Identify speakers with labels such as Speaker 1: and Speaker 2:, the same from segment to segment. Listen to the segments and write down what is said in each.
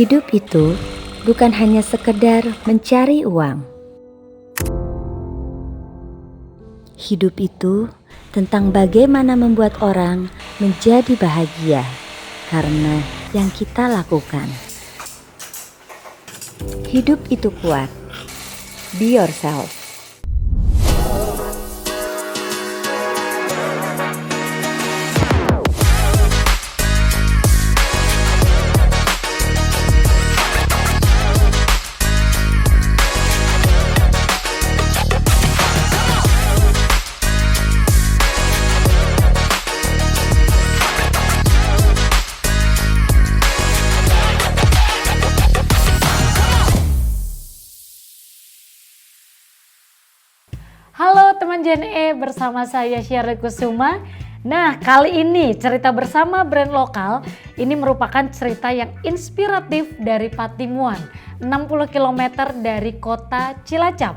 Speaker 1: Hidup itu bukan hanya sekedar mencari uang. Hidup itu tentang bagaimana membuat orang menjadi bahagia karena yang kita lakukan. Hidup itu kuat. Be yourself.
Speaker 2: Halo teman Gen E, bersama saya Syarli Kusuma. Nah, kali ini cerita bersama brand lokal ini merupakan cerita yang inspiratif dari Patimuan, 60 km dari kota Cilacap.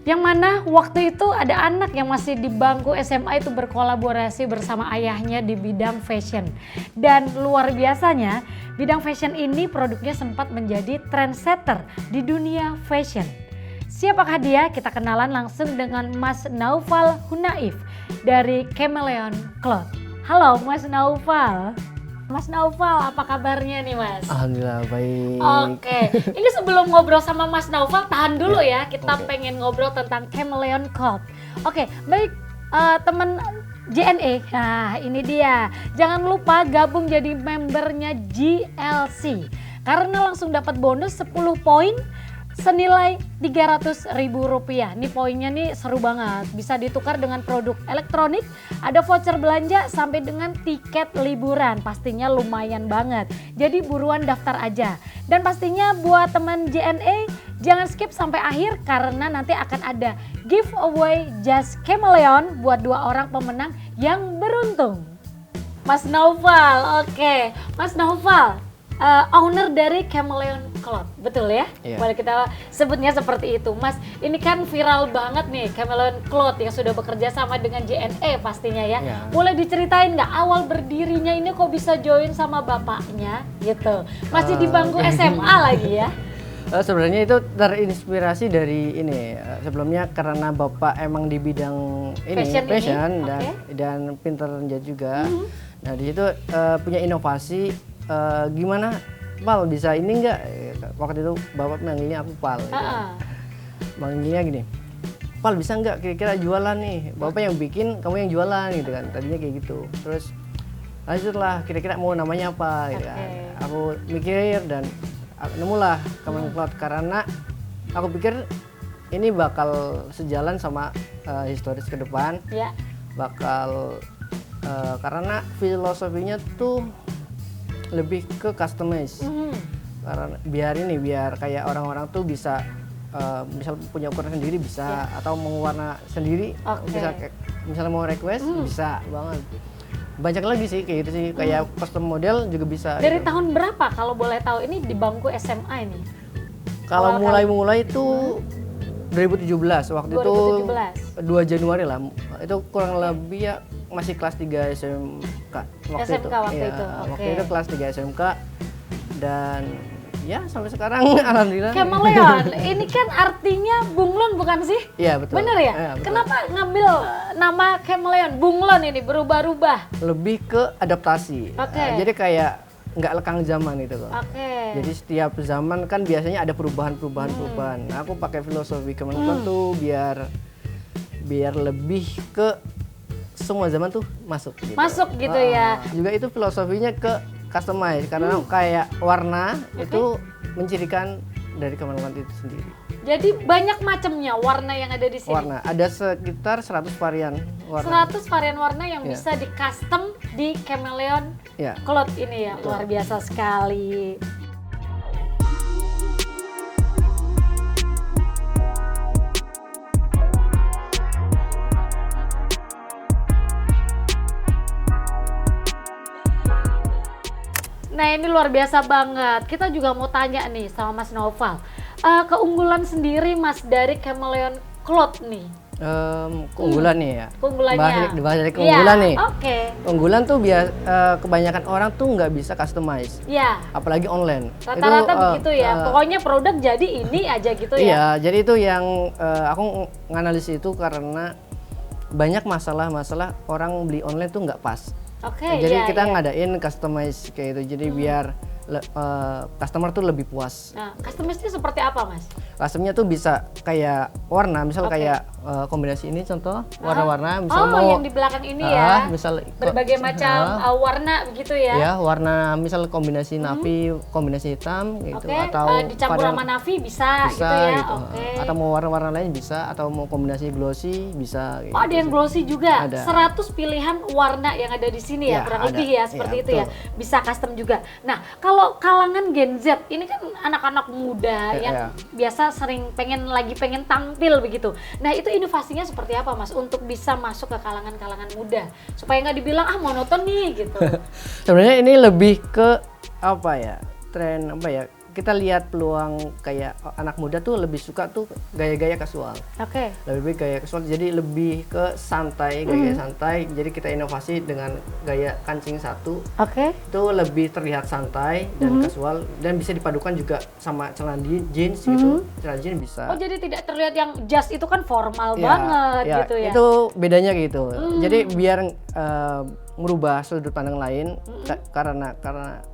Speaker 2: Yang mana waktu itu ada anak yang masih di bangku SMA itu berkolaborasi bersama ayahnya di bidang fashion. Dan luar biasanya, bidang fashion ini produknya sempat menjadi trendsetter di dunia fashion. Siapakah dia? Kita kenalan langsung dengan Mas Naufal Hunaif dari Chameleon Cloth. Halo Mas Naufal. Mas Naufal, apa kabarnya nih Mas?
Speaker 3: Alhamdulillah baik.
Speaker 2: Oke, ini sebelum ngobrol sama Mas Naufal, tahan dulu ya. Kita
Speaker 3: Oke.
Speaker 2: pengen ngobrol tentang Chameleon Cloth. Oke, baik teman JNE, nah ini dia. Jangan lupa gabung jadi membernya GLC. Karena langsung dapat bonus 10 poin senilai Rp300.000. Nih poinnya nih seru banget, bisa ditukar dengan produk elektronik, ada voucher belanja sampai dengan tiket liburan, pastinya lumayan banget. Jadi buruan daftar aja. Dan pastinya buat teman JNE jangan skip sampai akhir karena nanti akan ada giveaway jas Chameleon buat 2 orang pemenang yang beruntung. Mas Naufal, oke. Mas Naufal, owner dari Chameleon Cloth, betul ya?
Speaker 3: Iya.
Speaker 2: Boleh kita sebutnya seperti itu. Mas, ini kan viral banget nih Chameleon Cloth yang sudah bekerja sama dengan JNE pastinya ya.
Speaker 3: Iya.
Speaker 2: Boleh diceritain nggak awal berdirinya ini kok bisa join sama bapaknya gitu? Masih di bangku SMA lagi ya?
Speaker 3: Sebenarnya itu terinspirasi dari ini, sebelumnya karena bapak emang di bidang ini
Speaker 2: Fashion ini,
Speaker 3: dan pinter juga. Nah di situ punya inovasi, gimana Pal bisa ini enggak? Waktu itu bapak manggilnya aku Pal. Gitu. Manggilnya gini, Pal bisa enggak kira-kira jualan nih? Bapak yang bikin, kamu yang jualan gitu kan. Tadinya kayak gitu. Terus lanjutlah kira-kira mau namanya apa gitu kan. Aku mikir dan nemulah Chameleon Cloth karena aku pikir ini bakal sejalan sama historis ke depan.
Speaker 2: Ya.
Speaker 3: Bakal karena filosofinya tuh lebih ke customize. Karena biar kayak orang-orang tuh bisa misal punya ukuran sendiri bisa atau mau warna sendiri bisa misalnya mau request bisa banget. Banyak lagi sih kayak gitu sih, kayak custom model juga bisa.
Speaker 2: Dari
Speaker 3: gitu.
Speaker 2: tahun berapa kalau boleh tahu ini di bangku SMA ini?
Speaker 3: Kalau
Speaker 2: awal
Speaker 3: mulai itu 2017 waktu
Speaker 2: 2017.
Speaker 3: itu 2 Januari lah. Itu kurang lebih ya masih kelas 3 SMK waktu
Speaker 2: SMK
Speaker 3: itu.
Speaker 2: waktu
Speaker 3: Iya,
Speaker 2: itu,
Speaker 3: waktu
Speaker 2: oke.
Speaker 3: itu kelas 3 SMK dan ya sampai sekarang alhamdulillah.
Speaker 2: Chameleon, ini kan artinya bunglon bukan sih?
Speaker 3: Iya betul.
Speaker 2: Bener ya?
Speaker 3: Iya, betul.
Speaker 2: Kenapa ngambil nama Chameleon, bunglon ini berubah-ubah?
Speaker 3: Lebih ke adaptasi.
Speaker 2: Oke.
Speaker 3: Jadi kayak nggak lekang zaman itu kok.
Speaker 2: Oke.
Speaker 3: Jadi setiap zaman kan biasanya ada perubahan. Nah, aku pakai filosofi Chameleon tuh biar lebih ke semua zaman tuh masuk gitu.
Speaker 2: Masuk gitu ya.
Speaker 3: Juga itu filosofinya ke customize karena kayak warna itu mencirikan dari Chameleon itu sendiri.
Speaker 2: Jadi banyak macamnya warna yang ada di sini.
Speaker 3: Warna ada sekitar 100 varian warna.
Speaker 2: 100 varian warna yang
Speaker 3: Iya.
Speaker 2: bisa di custom di Chameleon
Speaker 3: Ya.
Speaker 2: Cloth ini ya. Luar biasa sekali. Nah ini luar biasa banget. Kita juga mau tanya nih sama Mas Naufal. Keunggulan sendiri Mas dari Chameleon Cloth nih.
Speaker 3: Keunggulan nih ya.
Speaker 2: Keunggulannya.
Speaker 3: Bahas dari keunggulan
Speaker 2: Iya,
Speaker 3: nih.
Speaker 2: Oke.
Speaker 3: Keunggulan tuh kebanyakan orang tuh nggak bisa customize.
Speaker 2: Iya.
Speaker 3: Apalagi online.
Speaker 2: Rata-rata begitu ya. Pokoknya produk jadi ini aja gitu ya.
Speaker 3: Iya, jadi itu yang aku nganalisis itu karena banyak masalah-masalah orang beli online tuh nggak pas.
Speaker 2: Oke.
Speaker 3: Jadi
Speaker 2: iya,
Speaker 3: kita
Speaker 2: iya.
Speaker 3: ngadain customize kayak itu. Jadi biar customer tuh lebih puas.
Speaker 2: Nah, customize-nya seperti apa, Mas?
Speaker 3: Customnya tuh bisa kayak warna, misal
Speaker 2: Oke.
Speaker 3: kayak kombinasi ini contoh warna-warna, misal
Speaker 2: Oh,
Speaker 3: mau
Speaker 2: yang di belakang ini ya.
Speaker 3: misal
Speaker 2: Berbagai macam warna begitu ya.
Speaker 3: ya warna, misal kombinasi navy, kombinasi hitam gitu,
Speaker 2: Oke,
Speaker 3: atau
Speaker 2: dicampur
Speaker 3: varian-
Speaker 2: sama navy bisa gitu ya.
Speaker 3: gitu.
Speaker 2: Oke.
Speaker 3: Atau mau warna-warna lain bisa, atau mau kombinasi glossy bisa. Gitu.
Speaker 2: Oh, ada yang glossy juga.
Speaker 3: Ada.
Speaker 2: 100 pilihan warna yang ada di sini ya,
Speaker 3: Ya,
Speaker 2: kurang
Speaker 3: ada.
Speaker 2: lebih ya seperti
Speaker 3: Ya,
Speaker 2: itu ya.
Speaker 3: betul.
Speaker 2: Bisa custom juga. Nah, kalau kalangan Gen Z ini kan anak-anak muda
Speaker 3: Ya,
Speaker 2: yang
Speaker 3: ya.
Speaker 2: biasa sering pengen tampil begitu. Nah, itu inovasinya seperti apa, Mas, untuk bisa masuk ke kalangan-kalangan muda supaya nggak dibilang monoton nih gitu.
Speaker 3: Sebenarnya ini lebih ke apa ya, tren apa ya, kita lihat peluang kayak anak muda tuh lebih suka tuh gaya-gaya kasual.
Speaker 2: Oke.
Speaker 3: Lebih gaya kasual, jadi lebih ke santai, gaya santai. Jadi kita inovasi dengan gaya kancing satu,
Speaker 2: Oke.
Speaker 3: itu lebih terlihat santai dan kasual, dan bisa dipadukan juga sama celana jeans gitu. Celana jeans bisa.
Speaker 2: Oh, jadi tidak terlihat yang jas itu kan formal
Speaker 3: Ya,
Speaker 2: banget gitu ya.
Speaker 3: Itu bedanya gitu. Jadi biar merubah sudut pandang lain, karena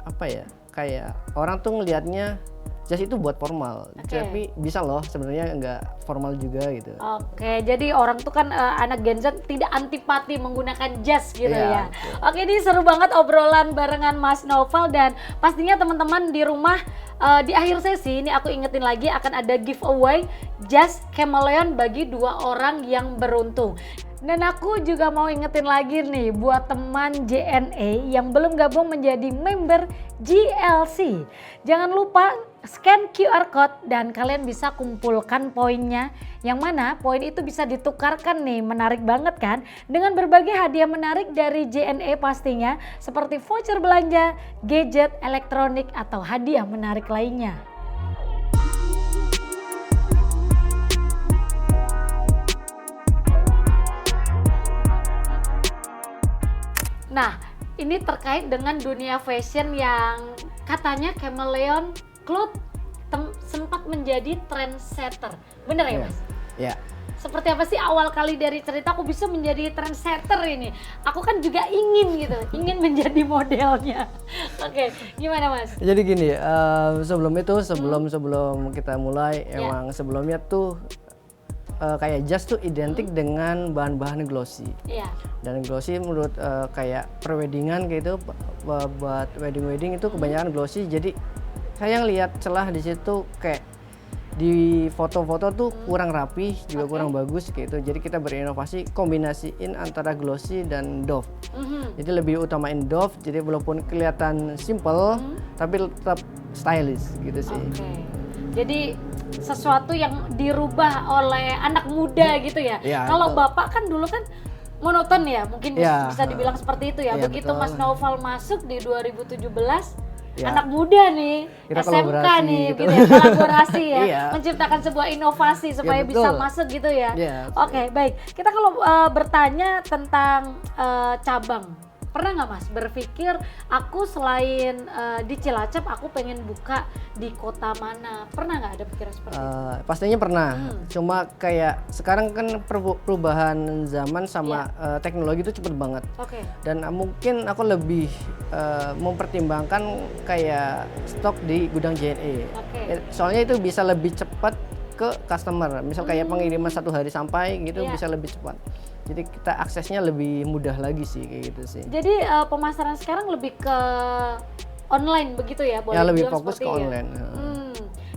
Speaker 3: apa ya? Kayak orang tuh ngelihatnya jas itu buat formal,
Speaker 2: Oke.
Speaker 3: tapi bisa loh sebenarnya nggak formal juga gitu.
Speaker 2: Oke, jadi orang tuh kan anak Gen Z tidak antipati menggunakan jas gitu
Speaker 3: Iya,
Speaker 2: ya. Oke, ini seru banget obrolan barengan Mas Noval, dan pastinya teman-teman di rumah di akhir sesi ini aku ingetin lagi akan ada giveaway jas Chameleon bagi 2 orang yang beruntung. Dan aku juga mau ingetin lagi nih buat teman JNE yang belum gabung menjadi member GLC. Jangan lupa scan QR code dan kalian bisa kumpulkan poinnya. Yang mana poin itu bisa ditukarkan nih, menarik banget kan? Dengan berbagai hadiah menarik dari JNE pastinya, seperti voucher belanja, gadget, elektronik, atau hadiah menarik lainnya. Nah, ini terkait dengan dunia fashion yang katanya Chameleon Cloth sempat menjadi trendsetter. Bener ya, Mas?
Speaker 3: Ya.
Speaker 2: Seperti apa sih awal kali dari cerita aku bisa menjadi trendsetter ini? Aku kan juga ingin gitu, ingin menjadi modelnya. Oke, gimana, Mas?
Speaker 3: Jadi gini, sebelum kita mulai, emang sebelumnya tuh kayak jas tuh identik dengan bahan-bahan glossy.
Speaker 2: Iya.
Speaker 3: Dan glossy menurut kayak preweddingan gitu, buat wedding itu kebanyakan glossy. Jadi saya ngeliat celah di situ, kayak di foto-foto tuh kurang rapi, juga kurang bagus gitu. Jadi kita berinovasi kombinasiin antara glossy dan doff. Jadi lebih utamain doff, jadi walaupun kelihatan simple tapi tetap stylish gitu sih.
Speaker 2: Oke. Jadi sesuatu yang dirubah oleh anak muda gitu ya.
Speaker 3: Iya,
Speaker 2: Kalau
Speaker 3: betul.
Speaker 2: Bapak kan dulu kan monoton ya, mungkin
Speaker 3: Iya.
Speaker 2: bisa dibilang seperti itu ya.
Speaker 3: Iya,
Speaker 2: Begitu
Speaker 3: betul.
Speaker 2: Mas Noval masuk di 2017,
Speaker 3: Iya.
Speaker 2: anak muda nih,
Speaker 3: Kita
Speaker 2: SMK
Speaker 3: kolaborasi
Speaker 2: nih,
Speaker 3: gitu.
Speaker 2: gitu ya, kolaborasi ya,
Speaker 3: Iya.
Speaker 2: menciptakan sebuah inovasi supaya
Speaker 3: betul.
Speaker 2: bisa masuk gitu ya.
Speaker 3: Iya,
Speaker 2: Oke, baik. Kita kalau bertanya tentang cabang, pernah nggak Mas berpikir aku selain di Cilacap aku pengen buka di kota mana? Pernah nggak ada pikiran seperti itu?
Speaker 3: Pastinya pernah, cuma kayak sekarang kan perubahan zaman sama teknologi itu cepet banget.
Speaker 2: Oke.
Speaker 3: Dan mungkin aku lebih mempertimbangkan kayak stok di gudang JNE.
Speaker 2: Oke.
Speaker 3: Soalnya itu bisa lebih cepat ke customer. Misal kayak pengiriman 1 hari sampai gitu,
Speaker 2: Iya.
Speaker 3: bisa lebih cepat. Jadi kita aksesnya lebih mudah lagi sih kayak gitu sih.
Speaker 2: Jadi pemasaran sekarang lebih ke online begitu ya? Boleh
Speaker 3: Ya lebih
Speaker 2: dibilang
Speaker 3: fokus ke
Speaker 2: seperti ya?
Speaker 3: online.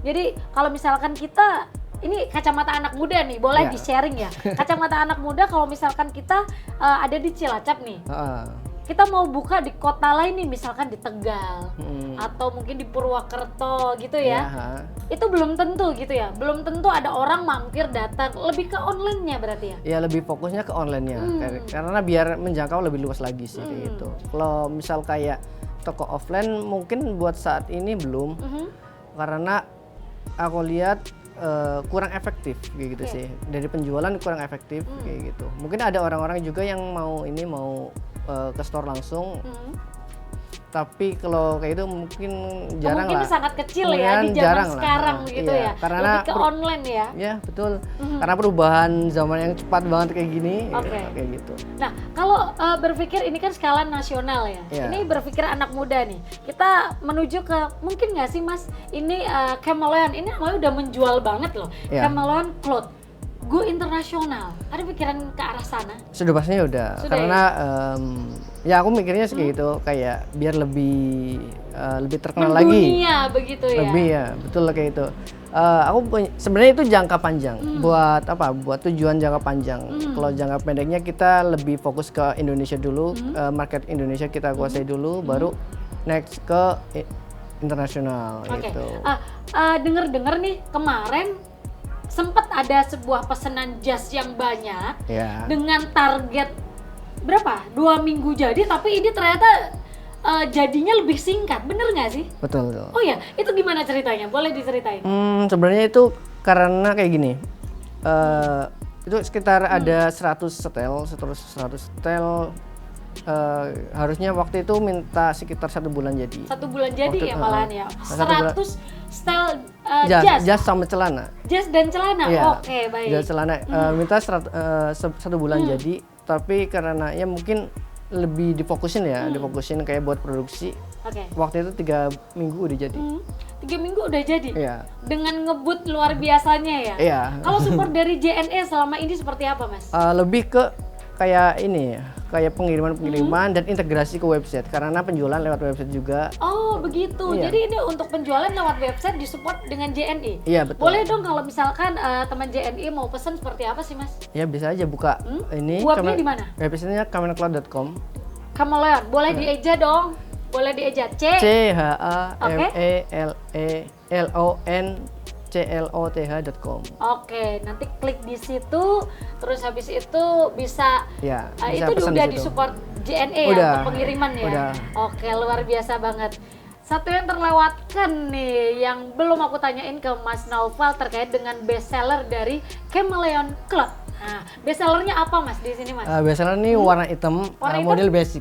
Speaker 2: Jadi kalau misalkan kita, ini kacamata anak muda nih, boleh
Speaker 3: Ya.
Speaker 2: di-sharing ya? Kacamata anak muda kalau misalkan kita ada di Cilacap nih,
Speaker 3: Heeh.
Speaker 2: kita mau buka di kota lain nih, misalkan di Tegal, atau mungkin di Purwokerto gitu ya, itu belum tentu gitu ya? Belum tentu ada orang mampir datang, lebih ke online-nya berarti ya?
Speaker 3: Ya lebih fokusnya ke online-nya, karena biar menjangkau lebih luas lagi sih kayak gitu. Kalau misal kayak toko offline mungkin buat saat ini belum, karena aku lihat kurang efektif kayak gitu sih. Dari penjualan kurang efektif kayak gitu. Mungkin ada orang-orang juga yang mau ke store langsung. Tapi kalau kayak itu mungkin jarang
Speaker 2: mungkin
Speaker 3: lah.
Speaker 2: sangat kecil ya di zaman sekarang gitu
Speaker 3: iya,
Speaker 2: ya.
Speaker 3: Karena
Speaker 2: lebih ke online ya.
Speaker 3: Ya betul. Karena perubahan zaman yang cepat banget kayak gini, kayak gitu.
Speaker 2: Nah kalau berpikir ini kan skala nasional ya. Ini berpikir anak muda nih. Kita menuju ke mungkin nggak sih Mas? Ini Chameleon ini namanya udah menjual banget loh. Chameleon Cloth. Go internasional. Ada pikiran ke arah sana?
Speaker 3: Sudah pastinya udah. Karena ya aku mikirnya sih kayak gitu, kayak biar lebih terkenal lagi.
Speaker 2: Dunia begitu ya.
Speaker 3: Lebih ya, betul kayak itu. Aku sebenarnya itu jangka panjang. Buat apa? Buat tujuan jangka panjang. Kalau jangka pendeknya kita lebih fokus ke Indonesia dulu, market Indonesia kita kuasai dulu, baru next ke internasional gitu.
Speaker 2: Dengar-dengar nih kemarin sempat ada sebuah pesanan jas yang banyak dengan target berapa? 2 minggu jadi, tapi ini ternyata jadinya lebih singkat, bener nggak sih?
Speaker 3: Betul.
Speaker 2: Oh ya, itu gimana ceritanya? Boleh diceritain?
Speaker 3: Sebenarnya itu karena kayak gini, itu sekitar ada 100 setel, harusnya waktu itu minta sekitar 1 bulan jadi.
Speaker 2: 1 bulan jadi waktu, ya malahan ya. 100 setel
Speaker 3: jas sama celana.
Speaker 2: Jas dan celana. Oke, baik.
Speaker 3: Jas celana minta 1 bulan jadi, tapi karena ya mungkin lebih difokusin kayak buat produksi. Waktu itu 3 minggu udah jadi.
Speaker 2: 3 minggu udah jadi?
Speaker 3: Iya.
Speaker 2: Dengan ngebut luar biasanya ya?
Speaker 3: Iya.
Speaker 2: Kalau support dari JNE selama ini seperti apa Mas?
Speaker 3: Lebih ke kayak ini ya, kayak pengiriman dan integrasi ke website karena penjualan lewat website juga.
Speaker 2: Oh begitu, jadi ini untuk penjualan lewat website disupport dengan JNE?
Speaker 3: Iya betul.
Speaker 2: Boleh dong kalau misalkan teman JNE mau pesan seperti apa sih Mas?
Speaker 3: Ya bisa aja buka ini.
Speaker 2: Webnya di mana?
Speaker 3: Websitenya chameleoncloth.com.
Speaker 2: Chameleon, boleh dieja dong? Boleh dieja CHAMELELONCLOTH.com. Oke, nanti klik di situ, terus habis itu bisa,
Speaker 3: bisa
Speaker 2: itu udah disupport JNE ya untuk pengiriman ya.
Speaker 3: Udah.
Speaker 2: Oke, luar biasa banget. Satu yang terlewatkan nih, yang belum aku tanyain ke Mas Naufal terkait dengan bestseller dari Chameleon Cloth. Nah, bestsellernya apa Mas di sini Mas?
Speaker 3: Bestseller ini warna hitam, model
Speaker 2: hitam?
Speaker 3: basic.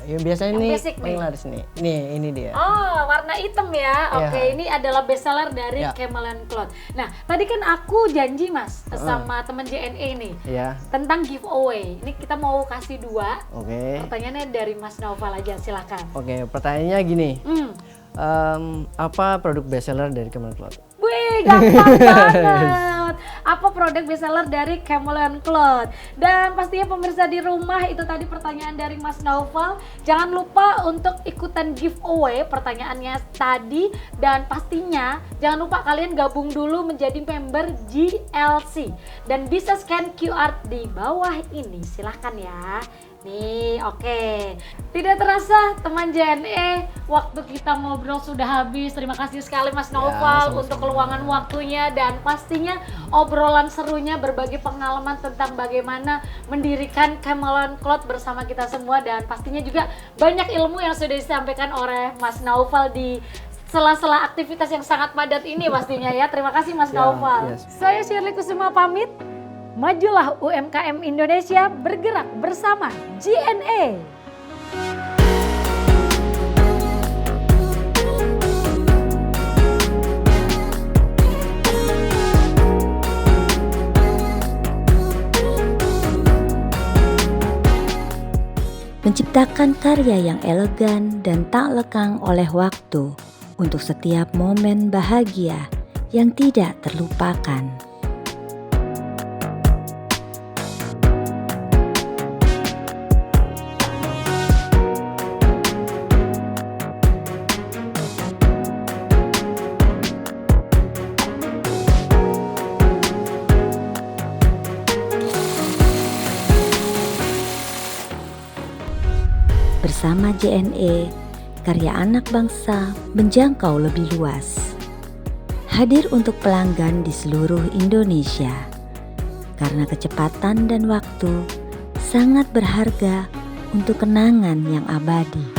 Speaker 3: Ya, biasanya ini paling laris nih. Ini dia.
Speaker 2: Oh, warna hitam ya. Oke, ini adalah bestseller dari Chameleon Cloth. Nah, tadi kan aku janji Mas sama teman JNE nih tentang giveaway. Ini kita mau kasih 2. Pertanyaannya dari Mas Naufal aja, silakan.
Speaker 3: Pertanyaannya gini. Apa produk bestseller dari Chameleon Cloth?
Speaker 2: Wih, gampang banget. Apa produk bestseller dari Chameleon Cloth? Dan pastinya pemirsa di rumah, itu tadi pertanyaan dari Mas Naufal. Jangan lupa untuk ikutan giveaway pertanyaannya tadi. Dan pastinya jangan lupa kalian gabung dulu menjadi member GLC. Dan bisa scan QR di bawah ini, silahkan ya. Nih, tidak terasa teman JNE, waktu kita ngobrol sudah habis. Terima kasih sekali Mas Naufal untuk keluangan waktunya dan pastinya obrolan serunya, berbagi pengalaman tentang bagaimana mendirikan Chameleon Cloth bersama kita semua, dan pastinya juga banyak ilmu yang sudah disampaikan oleh Mas Naufal di sela-sela aktivitas yang sangat padat ini pastinya ya. Terima kasih Mas Naufal. Saya Shirley Kusuma pamit. Majulah UMKM Indonesia, bergerak bersama JNE.
Speaker 1: Menciptakan karya yang elegan dan tak lekang oleh waktu untuk setiap momen bahagia yang tidak terlupakan. Bersama JNE, karya anak bangsa menjangkau lebih luas. Hadir untuk pelanggan di seluruh Indonesia. Karena kecepatan dan waktu sangat berharga untuk kenangan yang abadi.